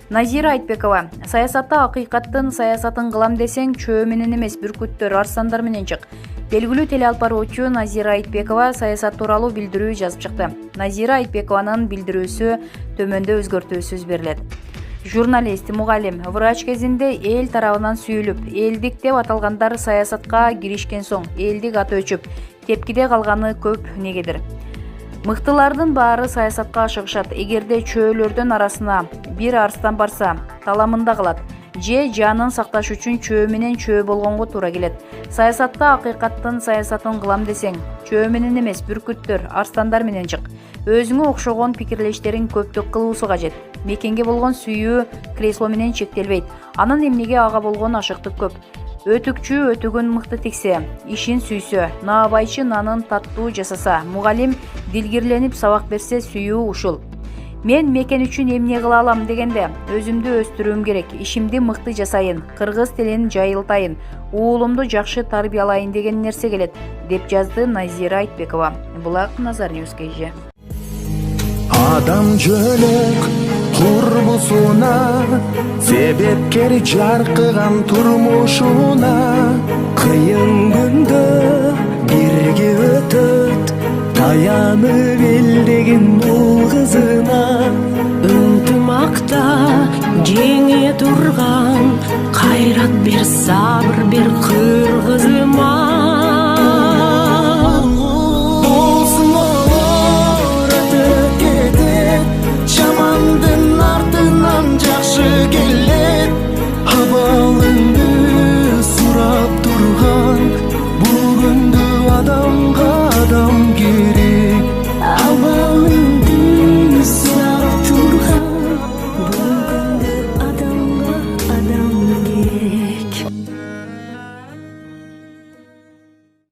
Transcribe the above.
Назира Айтбекова: саясатта акыйкаттын саясатын кылам десең, чөө менен эмес, бүркүттөр, арстандар менен чык. Белгилүү телеалпароочу Назира Айтбекова саясат тууралуу билдирүү жазып чыкты. Назира Айтбекованын билдирүүсү төмөндө өзгөртүүсүз берилет. Журналист, мугалим, врач кезинде эл тарабынан сүйүлүп, элдик деп аталгандар саясатка киришкен соң элдик аты өчүп, тепкиде калганы көп негедир. Мыктылардын баары саясатка ашыгышат. Эгерде чөөлөрдүн арасына бир арстан барса, таламында калат. Же жанын сакташ үчүн чөө менен чөө болгонго туура келет. Саясатта акыйкаттын саясатын кылам десең, чөө менен эмес, бүркүттөр, арстандар менен чык. Өзүңө окшогон пикирлештерин көптүк кылуусу кажет. Мекенге болгон сүйүү кресло менен чектелбейт. Анын эмнеге ага болгон ашыктык көп. Өтүкчү өтүгүн мыкты тиксе, ишин сүйсө, наабайчы нанын таттуу жасаса, мугалим дилгирленип сабак берсе, сүйүү ушул. Мен мекен үчүн эмне кыла алам дегенде, өзүмдү өстүрүүм керек, ишимди мыкты жасайын, кыргыз тилин жайылтайын, уулумду жакшы тарбиялайын деген нерсе келет, деп жазды Назира Айтбекова. Булак Назар Ньюс KG. Адам жөлөк турмусуна, себепкер жаркыган турмушуна, кыйын күндө бирге өтөт, таянып элдегин бул кызына. Ынтымакта жеңе турган, кайрат бер, сабыр бер кыргызыма.